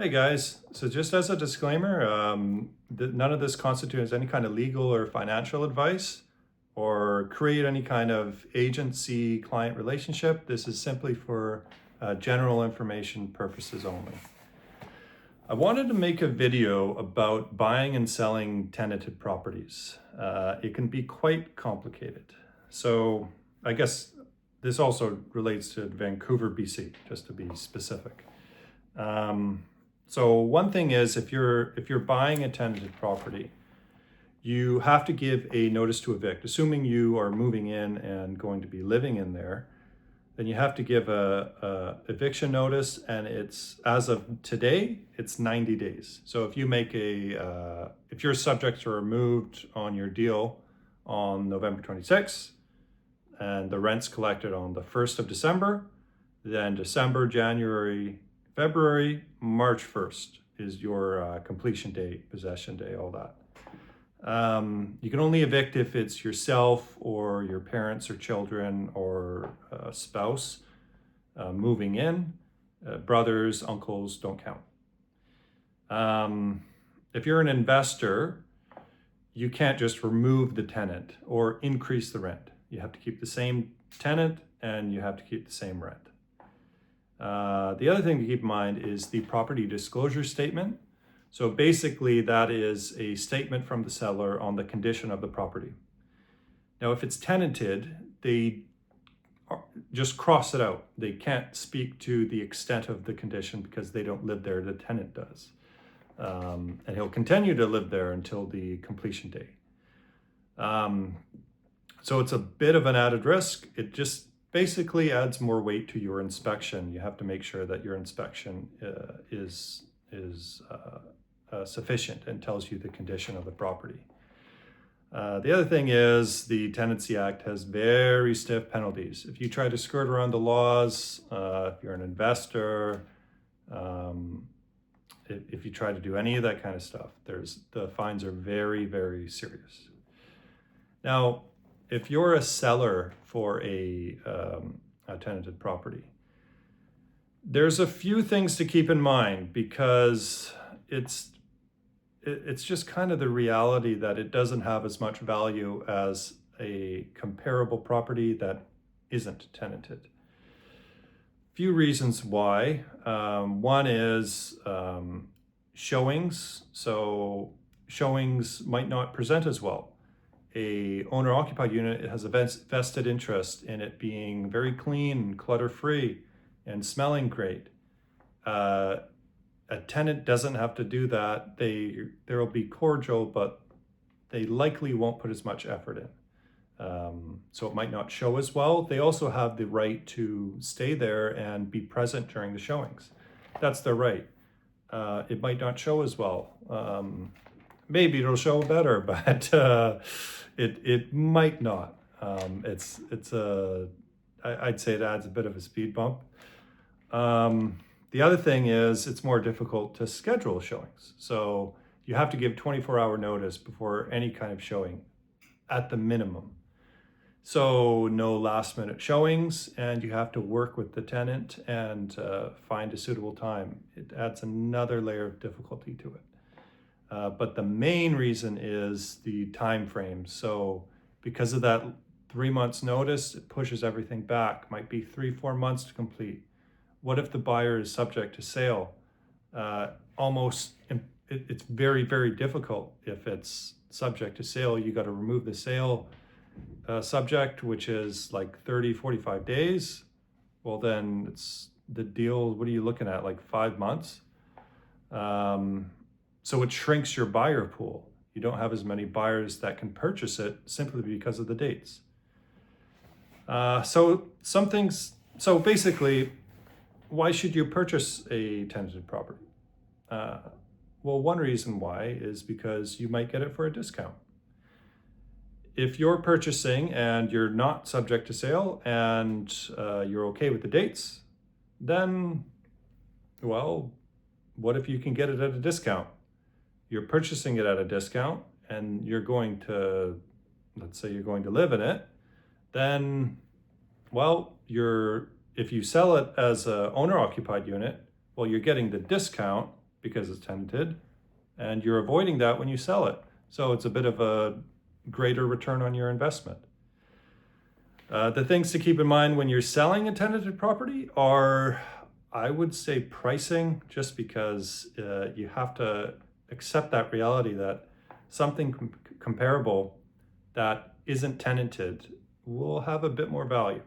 Hey guys, so just as a disclaimer, none of this constitutes any kind of legal or financial advice or create any kind of agency-client relationship. This is simply for general information purposes only. I wanted to make a video about buying and selling tenanted properties. It can be quite complicated. So I guess this also relates to Vancouver, BC, just to be specific. So one thing is if you're buying a tenanted property, you have to give a notice to evict. Assuming you are moving in and going to be living in there, then you have to give a eviction notice, and it's, as of today, it's 90 days. So if you make if your subjects are removed on your deal on November 26th, and the rent's collected on the 1st of December, then December, January, February, March 1st is your completion date, possession day, all that. You can only evict if it's yourself or your parents or children or a spouse moving in. Brothers, uncles don't count. If you're an investor, you can't just remove the tenant or increase the rent. You have to keep the same tenant and you have to keep the same rent. The other thing to keep in mind is the property disclosure statement. So basically that is a statement from the seller on the condition of the property. Now, if it's tenanted, they just cross it out. They can't speak to the extent of the condition because they don't live there, the tenant does. And he'll continue to live there until the completion date. So it's a bit of an added risk. It just basically adds more weight to your inspection. You have to make sure that your inspection is sufficient and tells you the condition of the property. The other thing is the Tenancy Act has very stiff penalties. If you try to skirt around the laws, if you're an investor, if you try to do any of that kind of stuff, the fines are very, very serious. Now, if you're a seller for a tenanted property, there's a few things to keep in mind because it's just kind of the reality that it doesn't have as much value as a comparable property that isn't tenanted. Few reasons why. One is showings. So showings might not present as well. A owner-occupied unit, it has a vested interest in it being very clean, clutter-free, and smelling great. A tenant doesn't have to do that. There will be cordial, but they likely won't put as much effort in. So it might not show as well. They also have the right to stay there and be present during the showings. That's their right. It might not show as well. Maybe it'll show better, but it might not. I'd say it adds a bit of a speed bump. The other thing is it's more difficult to schedule showings. So you have to give 24-hour notice before any kind of showing at the minimum. So no last minute showings, and you have to work with the tenant and find a suitable time. It adds another layer of difficulty to it. But the main reason is the time frame. So because of that 3 months notice, it pushes everything back. Might be 3-4 months to complete. What if the buyer is subject to sale? It's very, very difficult if it's subject to sale. You got to remove the sale subject, which is like 30-45 days. Well, then it's the deal. What are you looking at? Like 5 months? So it shrinks your buyer pool. You don't have as many buyers that can purchase it simply because of the dates. So basically, why should you purchase a tenanted property? Well, one reason why is because you might get it for a discount. If you're purchasing and you're not subject to sale and you're okay with the dates, then, well, what if you can get it at a discount? You're purchasing it at a discount and you're going to, let's say you're going to live in it, then, well, if you sell it as an owner-occupied unit, well, you're getting the discount, because it's tenanted, and you're avoiding that when you sell it. So it's a bit of a greater return on your investment. The things to keep in mind when you're selling a tenanted property are, I would say, pricing, just because you have to accept that reality that something comparable that isn't tenanted will have a bit more value,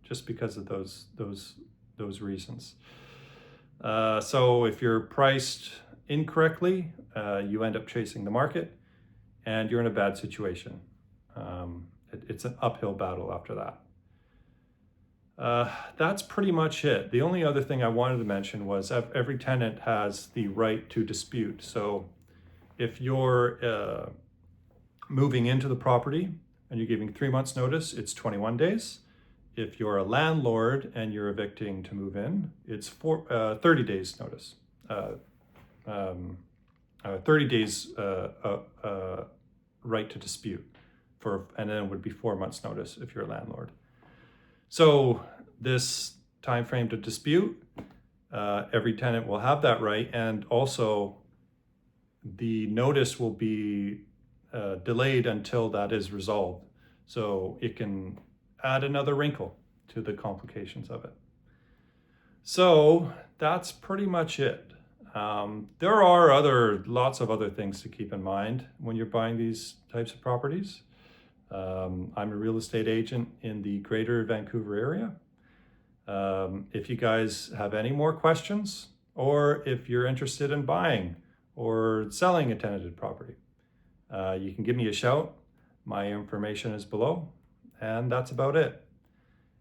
just because of those reasons. So if you're priced incorrectly, you end up chasing the market, and you're in a bad situation. It's an uphill battle after that. That's pretty much it. The only other thing I wanted to mention was every tenant has the right to dispute. So if you're moving into the property and you're giving 3 months notice, it's 21 days. If you're a landlord and you're evicting to move in, it's 30 days notice. 30 days right to dispute, and then it would be 4 months notice if you're a landlord. So this time frame to dispute, every tenant will have that right, and also the notice will be delayed until that is resolved. So it can add another wrinkle to the complications of it. So that's pretty much it. There are lots of other things to keep in mind when you're buying these types of properties. I'm a real estate agent in the greater Vancouver area. If you guys have any more questions, or if you're interested in buying or selling a tenanted property, you can give me a shout. My information is below, and that's about it.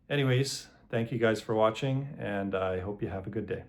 Anyways, thank you guys for watching, and I hope you have a good day.